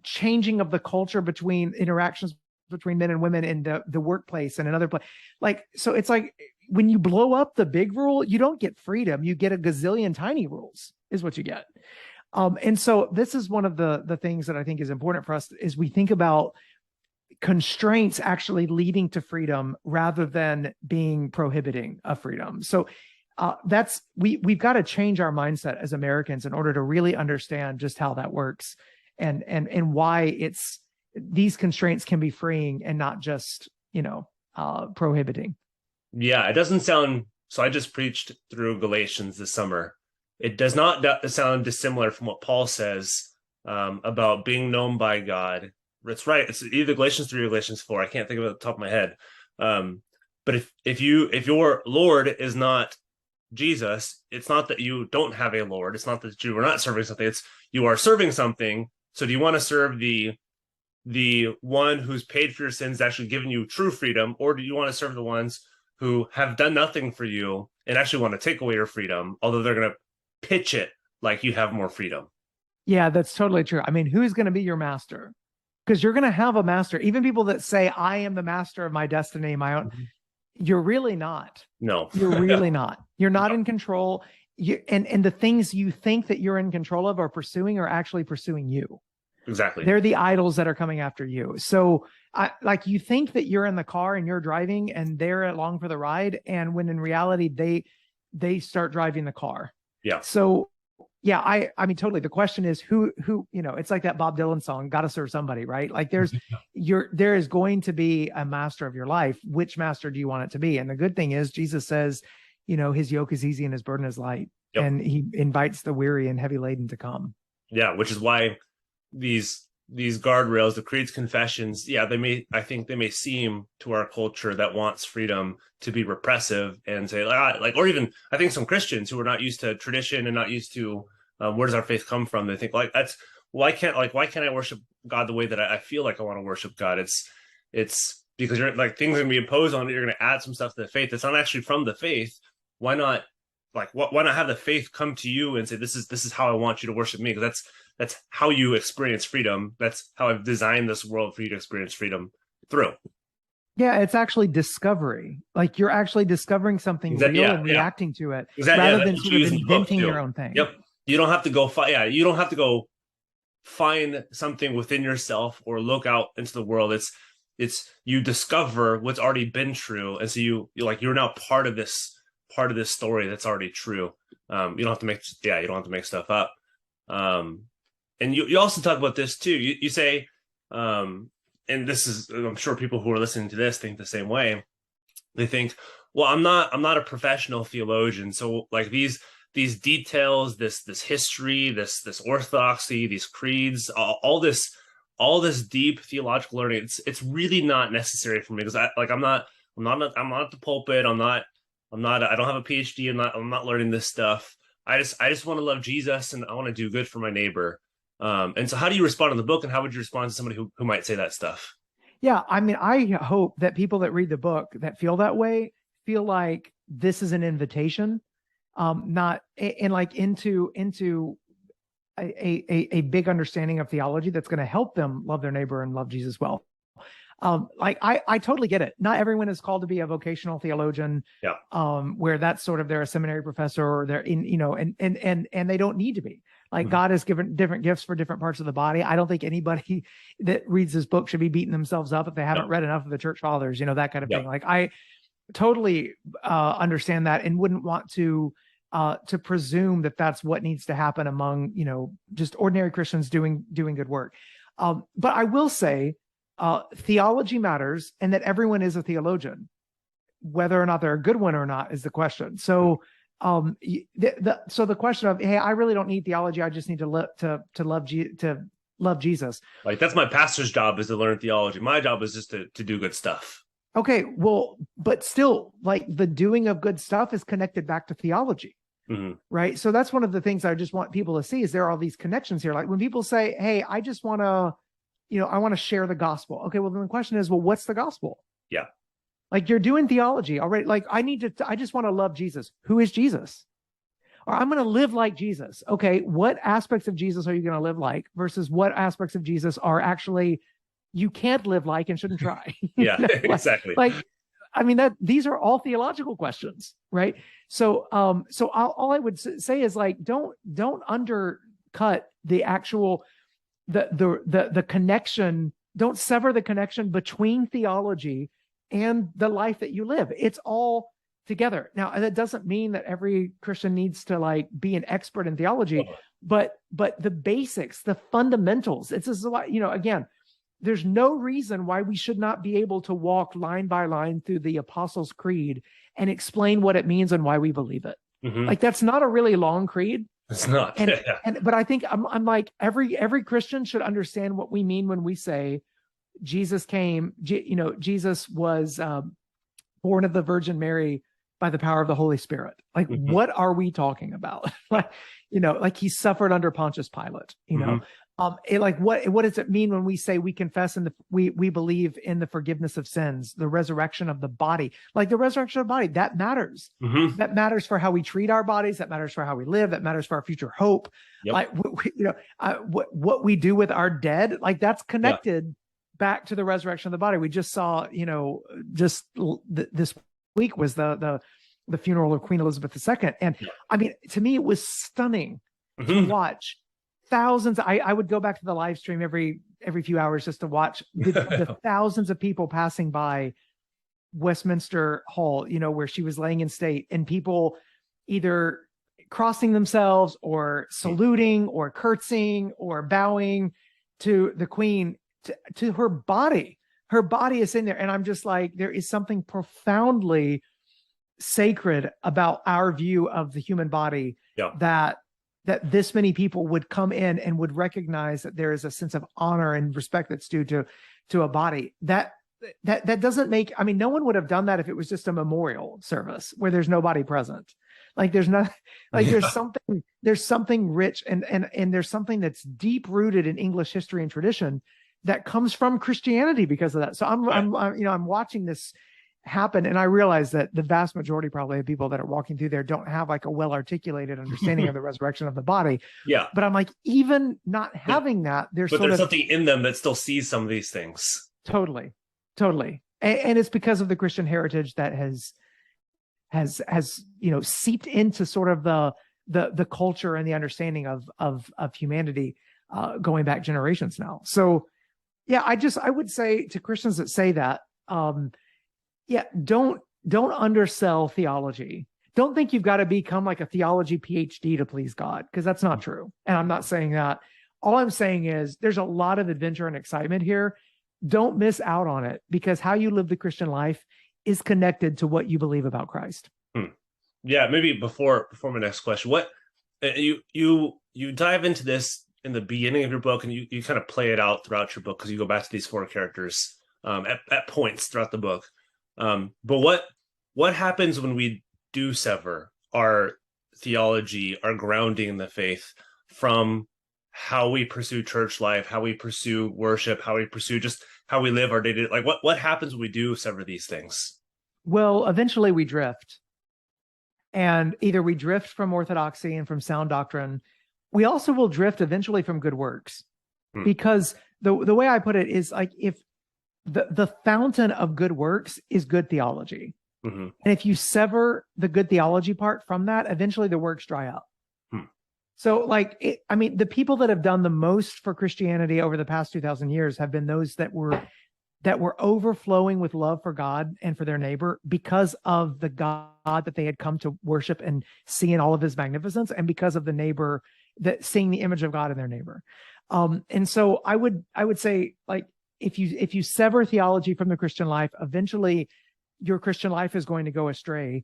C: changing of the culture between interactions between men and women in the workplace and another place. Like, so it's like when you blow up the big rule, you don't get freedom. You get a gazillion tiny rules is what you get. And so this is one of the things that I think is important for us is we think about constraints actually leading to freedom rather than being prohibiting of freedom. So we've got to change our mindset as Americans in order to really understand just how that works, and why these constraints can be freeing and not just, prohibiting.
B: Yeah, it doesn't sound. So I just preached through Galatians this summer. It does not sound dissimilar from what Paul says about being known by God. It's right. It's either Galatians 3 or Galatians 4. I can't think of it at the top of my head. But if your Lord is not Jesus, it's not that you don't have a Lord. It's not that you are not serving something. It's you are serving something. So do you want to serve the one who's paid for your sins, actually given you true freedom, or do you want to serve the ones who have done nothing for you and actually want to take away your freedom, although they're going to pitch it like you have more freedom?
C: Yeah, that's totally true. I mean, who's going to be your master? Because you're going to have a master. Even people that say, I am the master of my destiny, my own, you're really not.
B: No.
C: You're really not. You're not in control. And the things you think that you're in control of or pursuing are actually pursuing you.
B: Exactly.
C: They're the idols that are coming after you. So you think that you're in the car and you're driving and they're along for the ride. And when in reality, they start driving the car.
B: Yeah.
C: So yeah, I mean, totally. The question is who, it's like that Bob Dylan song, gotta serve somebody, right? Like there is going to be a master of your life. Which master do you want it to be? And the good thing is Jesus says, his yoke is easy and his burden is light. Yep. And he invites the weary and heavy laden to come.
B: Yeah. Which is why these guardrails, the creeds, confessions, I think they may seem to our culture that wants freedom to be repressive and say or even I think some Christians who are not used to tradition and not used to where does our faith come from, they think why can't I worship God the way that I feel like I want to worship God? It's because you're like things are gonna be imposed on it, you're gonna add some stuff to the faith that's not actually from the faith. Why not have the faith come to you and say this is how I want you to worship me? Because that's how you experience freedom. That's how I've designed this world for you to experience freedom through. Yeah,
C: it's actually discovery. Like you're actually discovering something real and reacting to it rather than sort of inventing your own thing.
B: Yep. You don't have to go you don't have to go find something within yourself or look out into the world. It's you discover what's already been true. And so you're now part of this story that's already true. You don't have to make stuff up. And you also talk about this too. You say, and this is, I'm sure people who are listening to this think the same way. They think, well, I'm not a professional theologian, so like these details, this history, this orthodoxy, these creeds, all this deep theological learning, it's really not necessary for me because I'm not at the pulpit. I don't have a PhD. I'm not learning this stuff. I just want to love Jesus and I want to do good for my neighbor. And so how do you respond in the book, and how would you respond to somebody who might say that stuff?
C: Yeah, I mean, I hope that people that read the book that feel that way feel like this is an invitation, not into a big understanding of theology that's going to help them love their neighbor and love Jesus well. I totally get it. Not everyone is called to be a vocational theologian, where that's sort of they're a seminary professor or they're and they don't need to be. Like God has given different gifts for different parts of the body. I don't think anybody that reads this book should be beating themselves up if they haven't read enough of the church fathers, that kind of thing. Like I totally understand that and wouldn't want to presume that that's what needs to happen among, just ordinary Christians doing good work. But I will say theology matters and that everyone is a theologian. Whether or not they're a good one or not is the question. So the question of, hey, I really don't need theology. I just need to love Jesus.
B: Like that's my pastor's job, is to learn theology. My job is just to do good stuff.
C: Okay, well, but still, like the doing of good stuff is connected back to theology, right? So that's one of the things I just want people to see is there are all these connections here. Like when people say, hey, I just want to, I want to share the gospel. Okay, well, then the question is, well, what's the gospel?
B: Yeah.
C: Like you're doing theology already. Like I just want to love Jesus. Who is Jesus? Or I'm going to live like Jesus. Okay. What aspects of Jesus are you going to live like versus what aspects of Jesus are actually, you can't live like and shouldn't try.
B: Yeah, exactly.
C: I mean, these are all theological questions, right? So, all I would say is like, don't undercut the actual, the connection. Don't sever the connection between theology and the life that you live. It's all together. Now, that doesn't mean that every Christian needs to like be an expert in theology, but the basics, the fundamentals. It's just like, again, there's no reason why we should not be able to walk line by line through the Apostles' Creed and explain what it means and why we believe it.
B: Mm-hmm.
C: Like, that's not a really long creed.
B: It's not.
C: But I think I'm like, every Christian should understand what we mean when we say Jesus came, Jesus was born of the Virgin Mary by the power of the Holy Spirit. Like,
B: mm-hmm.
C: What are we talking about? Like he suffered under Pontius Pilate,
B: mm-hmm.
C: What does it mean when we say we confess and we believe in the forgiveness of sins, the resurrection of the body? Like, the resurrection of the body, that matters.
B: Mm-hmm.
C: That matters for how we treat our bodies. That matters for how we live. That matters for our future hope.
B: Yep.
C: Like, what we do with our dead, like, that's connected back to the resurrection of the body. We just saw, this week was the funeral of Queen Elizabeth II. And I mean, to me, it was stunning
B: mm-hmm.
C: to watch thousands. I would go back to the live stream every few hours just to watch the thousands of people passing by Westminster Hall, where she was laying in state, and people either crossing themselves or saluting or curtsying or bowing to the Queen, to her body. Her body is in there. And I'm just like, there is something profoundly sacred about our view of the human body that this many people would come in and would recognize that there is a sense of honor and respect that's due to a body. That doesn't make, I mean, no one would have done that if it was just a memorial service where there's nobody present. Like, there's not, like, there's something rich and there's something that's deep rooted in English history and tradition that comes from Christianity because of that. So I'm watching this happen, and I realize that the vast majority probably of people that are walking through there don't have like a well-articulated understanding of the resurrection of the body. Yeah. But I'm like, even not having that, there's
B: something in them that still sees some of these things.
C: Totally. And it's because of the Christian heritage that has seeped into sort of the culture and the understanding of humanity going back generations now. So yeah, I would say to Christians that say that, don't undersell theology. Don't think you've got to become like a theology PhD to please God, because that's not true. And I'm not saying that. All I'm saying is there's a lot of adventure and excitement here. Don't miss out on it, because how you live the Christian life is connected to what you believe about Christ.
B: Yeah, maybe before my next question, what you dive into this in the beginning of your book, and you kind of play it out throughout your book, because you go back to these four characters at points throughout the book. But what happens when we do sever our theology, our grounding in the faith, from how we pursue church life, how we pursue worship, how we pursue just how we live our day-to-day? Like, what happens when we do sever these things? Well,
C: eventually we drift. And either we drift from orthodoxy and from sound doctrine. We also will drift eventually from good works, because the way I put it is, like, if the fountain of good works is good theology. And if you sever the good theology part from that, eventually the works dry up. So the people that have done the most for Christianity over the past 2,000 years have been those that were overflowing with love for God and for their neighbor, because of the God that they had come to worship and see in all of his magnificence, and because of the neighbor, that seeing the image of God in their neighbor. And so I would say, like, if you sever theology from the Christian life, eventually your Christian life is going to go astray.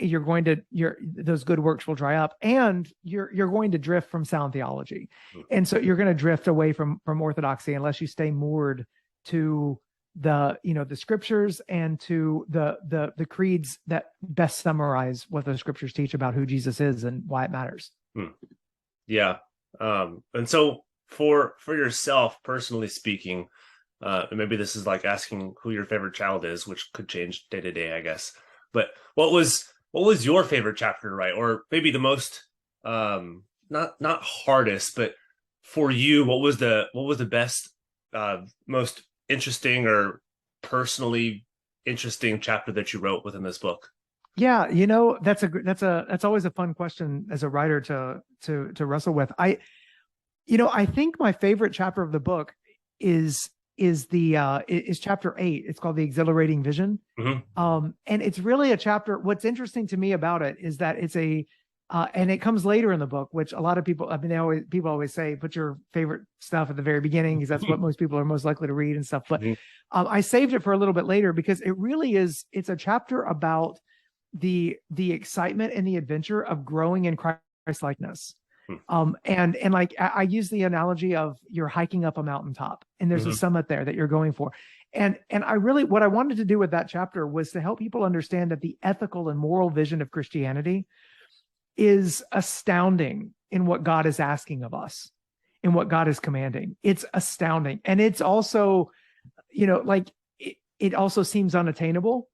C: Those good works will dry up, and you're going to drift from sound theology. And so you're going to drift away from orthodoxy unless you stay moored to the scriptures and to the creeds that best summarize what the scriptures teach about who Jesus is and why it matters.
B: Yeah. And so for yourself, personally speaking, maybe this is like asking who your favorite child is, which could change day to day, I guess. But what was your favorite chapter to write, or maybe the most not hardest, but for you, what was the best, most interesting or personally interesting chapter that you wrote within this book?
C: Yeah, that's always a fun question as a writer to wrestle with. I think my favorite chapter of the book is is chapter 8. It's called The Exhilarating Vision.
B: Mm-hmm.
C: And it's really a chapter. What's interesting to me about it is that it's and it comes later in the book, which a lot of people, I mean, people always say, put your favorite stuff at the very beginning, because that's what most people are most likely to read and stuff. But I saved it for a little bit later, because it really is, it's a chapter about the excitement and the adventure of growing in Christ-likeness. And like I use the analogy of you're hiking up a mountaintop and there's a summit there that you're going for. And I really, what I wanted to do with that chapter was to help people understand that the ethical and moral vision of Christianity is astounding in what God is asking of us, in what God is commanding. It's astounding. And it's also, like it also seems unattainable.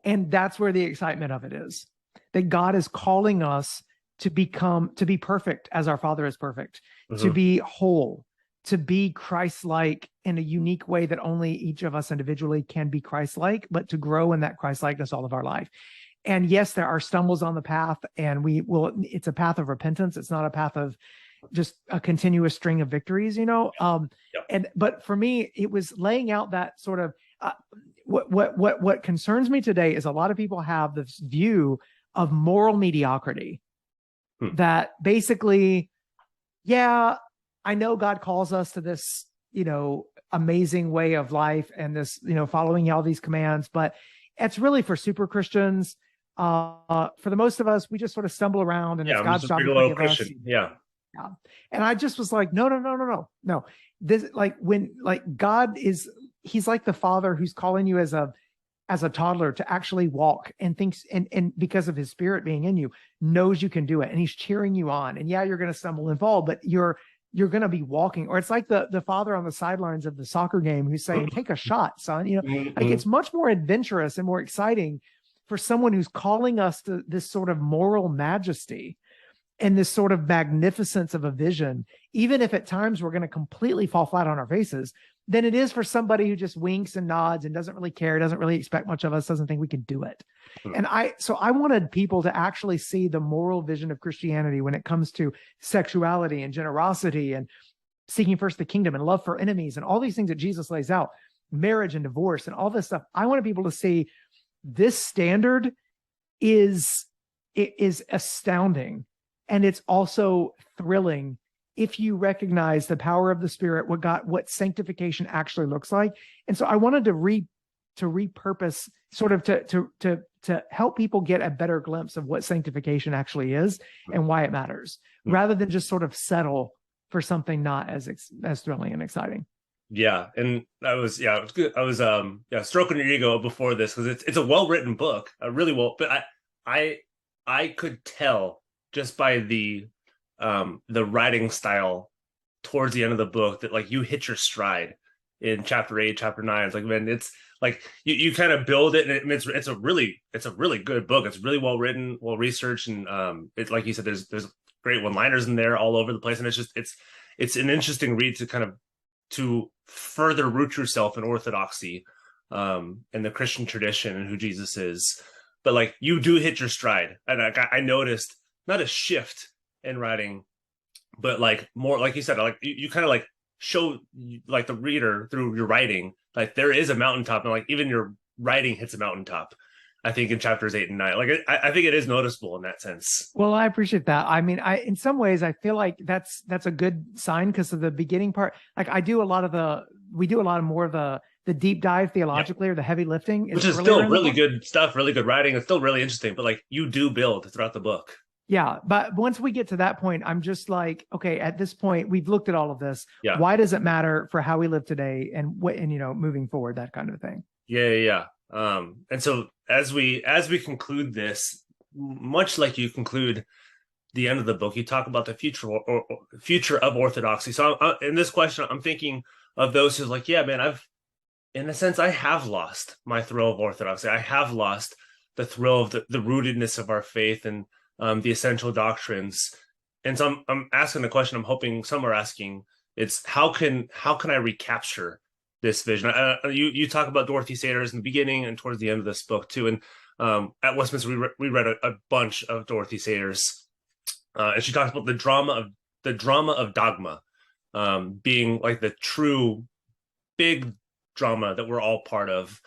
C: And that's where the excitement of it is, that God is calling us to be perfect as our Father is perfect, to be whole, to be Christ-like in a unique way that only each of us individually can be Christ-like, but to grow in that Christ-likeness all of our life. And yes, there are stumbles on the path, and it's a path of repentance. It's not a path of just a continuous string of victories, but for me, it was laying out that sort of, what concerns me today is a lot of people have this view of moral mediocrity that basically, yeah, I know God calls us to this, amazing way of life and this, following all these commands, but it's really for super Christians. For the most of us, we just sort of stumble around, and it's God's job to forgive us.
B: Yeah.
C: And I just was like, no. This, like, when, like, God is, he's like the Father who's calling you as a toddler to actually walk, and thinks, and because of his Spirit being in you, knows you can do it. And he's cheering you on. And yeah, you're going to stumble and fall, but you're going to be walking. Or it's like the father on the sidelines of the soccer game who's saying, take a shot, son. Like, it's much more adventurous and more exciting for someone who's calling us to this sort of moral majesty and this sort of magnificence of a vision, even if at times we're going to completely fall flat on our faces, than it is for somebody who just winks and nods and doesn't really care, doesn't really expect much of us, doesn't think we can do it. And so I wanted people to actually see the moral vision of Christianity when it comes to sexuality and generosity and seeking first the kingdom and love for enemies and all these things that Jesus lays out, marriage and divorce and all this stuff. I wanted people to see this standard is astounding. And it's also thrilling if you recognize the power of the Spirit, what sanctification actually looks like. And so I wanted to repurpose, sort of to help people get a better glimpse of what sanctification actually is and why it matters, rather than just sort of settle for something not as thrilling and exciting.
B: Yeah. And I was stroking your ego before this, because it's a well-written book, really well, but I could tell just by the writing style towards the end of the book that, like, you hit your stride in chapter 8, chapter 9. It's like, man, it's like you kind of build it, and it's a really good book. It's really well written, well researched, and it's like you said, there's great one-liners in there all over the place, and it's an interesting read to further root yourself in Orthodoxy, and the Christian tradition and who Jesus is. But like, you do hit your stride, and I noticed not a shift in writing, but like more, like you said, like you kind of like show like the reader through your writing, like there is a mountaintop, and like even your writing hits a mountaintop, I think, in chapters 8 and 9. Like I think it is noticeable in that sense.
C: Well, I appreciate that. I mean, in some ways I feel like that's a good sign, because of the beginning part. Like we do a lot more of the deep dive theologically, or the heavy lifting,
B: which is still really good stuff, really good writing. It's still really interesting, but like you do build throughout the book.
C: Yeah. But once we get to that point, I'm just like, okay, at this point, we've looked at all of this.
B: Yeah.
C: Why does it matter for how we live today and moving forward, that kind of thing.
B: Yeah. And so as we conclude this, much like you conclude the end of the book, you talk about the future of Orthodoxy. So in this question, I'm thinking of those who's like, yeah, man, in a sense, I have lost my thrill of Orthodoxy. I have lost the thrill of the rootedness of our faith and the essential doctrines. And so I'm asking the question, I'm hoping some are asking, it's how can I recapture this vision? You talk about Dorothy Sayers in the beginning and towards the end of this book too. And at Westminster, we read a bunch of Dorothy Sayers, and she talks about the drama of dogma, being like the true big drama that we're all part of.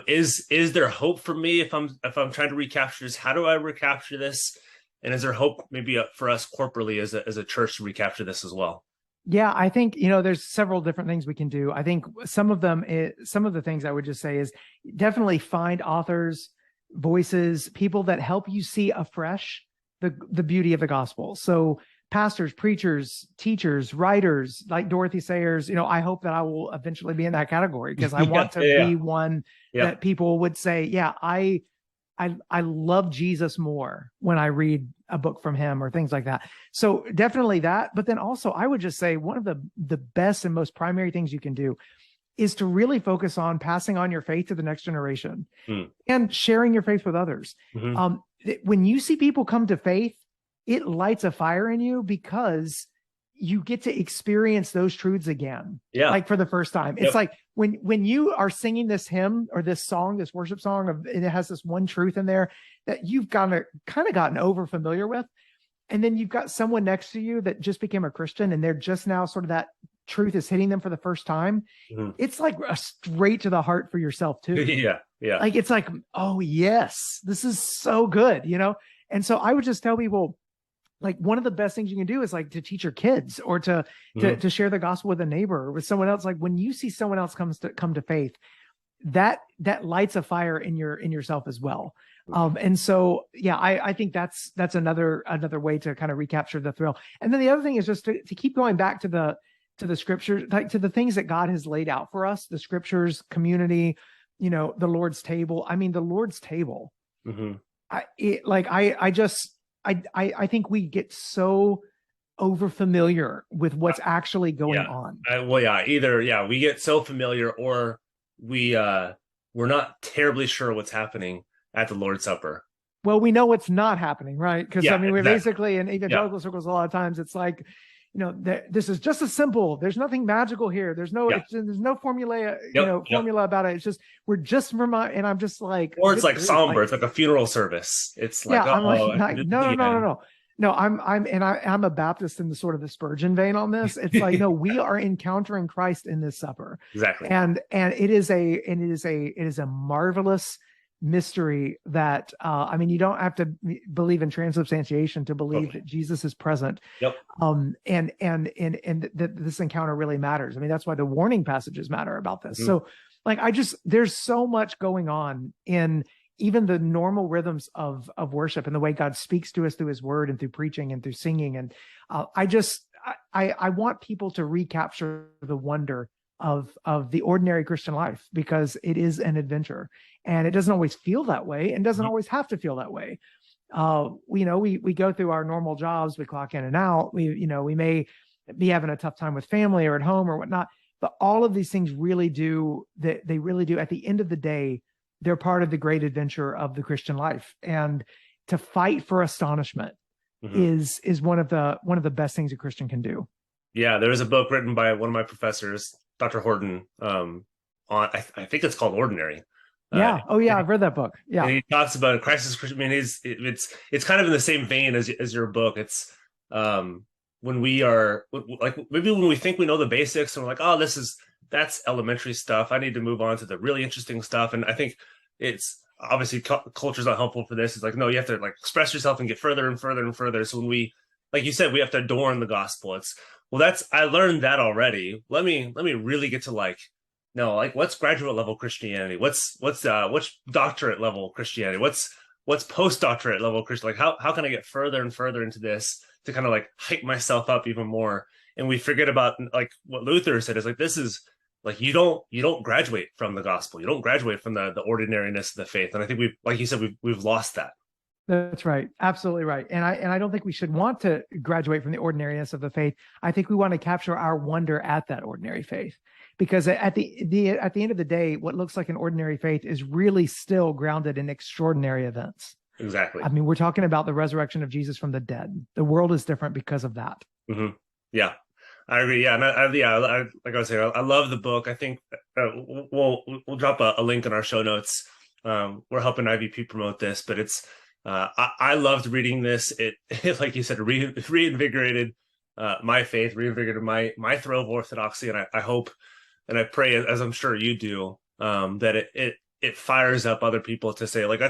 B: Is there hope for me if I'm trying to recapture this? How do I recapture this? And is there hope maybe for us corporately as a church to recapture this as well?
C: Yeah, I think, there's several different things we can do. I think some of the things I would just say is definitely find authors, voices, people that help you see afresh the beauty of the gospel. So pastors, preachers, teachers, writers like Dorothy Sayers, I hope that I will eventually be in that category, because I want to be one that people would say, yeah, I love Jesus more when I read a book from him or things like that. So definitely that. But then also I would just say one of the best and most primary things you can do is to really focus on passing on your faith to the next generation and sharing your faith with others. When you see people come to faith, it lights a fire in you because you get to experience those truths again, like for the first time. It's like when you are singing this hymn or this song, this worship song, it has this one truth in there that you've kind of gotten over familiar with. And then you've got someone next to you that just became a Christian and they're just now sort of that truth is hitting them for the first time. It's like a straight to the heart for yourself too. Like, it's like, oh yes, this is so good, And so I would just tell people, like, one of the best things you can do is like to teach your kids or to share the gospel with a neighbor or with someone else. Like when you see someone else come to faith, that lights a fire in yourself as well. And so, I think that's another way to kind of recapture the thrill. And then the other thing is just to keep going back to the scriptures, like to the things that God has laid out for us, the scriptures, community, the Lord's table. I mean, the Lord's table, I think we get so over familiar with what's actually going on.
B: Either we get so familiar, or we're not terribly sure what's happening at the Lord's Supper.
C: Well, we know what's not happening, right? Because we're basically in evangelical circles a lot of times. It's like, this is just as simple. There's nothing magical here. There's no formula, formula about it. It's just we're just and I'm just like,
B: or it's like somber. It's like a funeral service. It's like,
C: no. I'm a Baptist in the sort of the Spurgeon vein on this. It's like, no, we are encountering Christ in this supper.
B: Exactly.
C: And it is a marvelous mystery that you don't have to believe in transubstantiation to believe that Jesus is present. And that this encounter really matters. I mean, that's why the warning passages matter about this. So like, there's so much going on in even the normal rhythms of worship and the way God speaks to us through his word and through preaching and through singing. And I want people to recapture the wonder of the ordinary Christian life, because it is an adventure and it doesn't always feel that way and doesn't always have to feel that way. We go through our normal jobs, we clock in and out, we may be having a tough time with family or at home or whatnot, but all of these things really do, they really do, at the end of the day, they're part of the great adventure of the Christian life. And to fight for astonishment is one of the best things a Christian can do.
B: Yeah, there was a book written by one of my professors, Dr. Horton, on I think it's called Ordinary.
C: I've read that book. Yeah,
B: and he talks about crisis. I mean, it's kind of in the same vein as your book. It's when we are like, maybe when we think we know the basics and we're like, oh, that's elementary stuff. I need to move on to the really interesting stuff. And I think it's obviously culture's not helpful for this. It's like, no, you have to like express yourself and get further and further and further. So when we, like you said, we have to adorn the gospel. I learned that already. Let me really get to what's graduate level Christianity? What's doctorate level Christianity? What's post-doctorate level Christian? Like how can I get further and further into this to kind of like hype myself up even more? And we forget about like what Luther said is like, this is like, you don't graduate from the gospel. You don't graduate from the ordinariness of the faith. And I think we've lost that.
C: That's right. Absolutely right. And I don't think we should want to graduate from the ordinariness of the faith. I think we want to capture our wonder at that ordinary faith, because at the end of the day, what looks like an ordinary faith is really still grounded in extraordinary events.
B: Exactly.
C: I mean, we're talking about the resurrection of Jesus from the dead. The world is different because of that.
B: Yeah, I agree. Yeah. And like I was saying, I love the book. I think we'll drop a link in our show notes. We're helping IVP promote this, but it's, I loved reading this. It like you said, reinvigorated my faith, reinvigorated my thrill of Orthodoxy, and I hope and I pray, as I'm sure you do, that it fires up other people to say, like,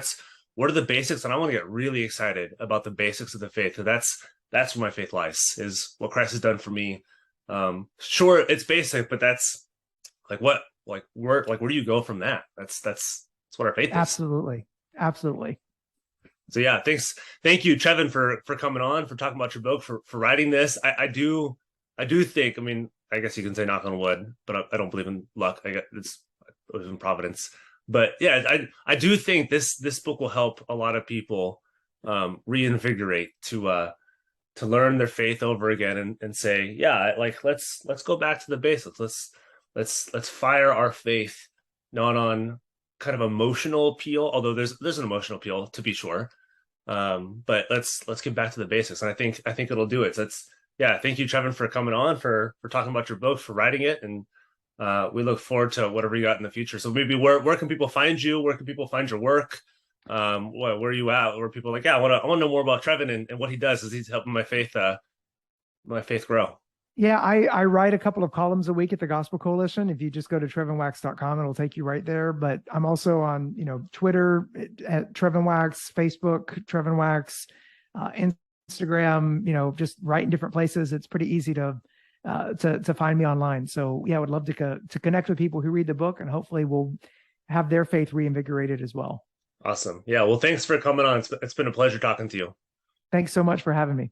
B: what are the basics? And I want to get really excited about the basics of the faith. That's where my faith lies, is what Christ has done for me. Sure, it's basic, but that's where do you go from that? That's what our faith is.
C: Absolutely.
B: So yeah, thank you, Trevin, for coming on, for talking about your book, for writing this. I do think, I mean, I guess you can say knock on wood, but I don't believe in luck. I believe in providence. But yeah, I do think this book will help a lot of people reinvigorate to learn their faith over again and say, yeah, like let's go back to the basics. Let's fire our faith not on kind of emotional appeal, although there's an emotional appeal, to be sure. But let's get back to the basics. And I think it'll do it. So thank you, Trevin, for coming on, for talking about your book, for writing it. And we look forward to whatever you got in the future. So maybe where can people find you? Where can people find your work? Where are you at? Where people are like, yeah, I want to know more about Trevin and what he does, as he's helping my faith grow.
C: Yeah, I write a couple of columns a week at the Gospel Coalition. If you just go to trevinwax.com, it'll take you right there. But I'm also on, Twitter at Trevin Wax, Facebook, Trevin Wax, Instagram, just write in different places. It's pretty easy to find me online. So yeah, I would love to connect with people who read the book, and hopefully we'll have their faith reinvigorated as well.
B: Awesome. Yeah. Well, thanks for coming on. It's been a pleasure talking to you.
C: Thanks so much for having me.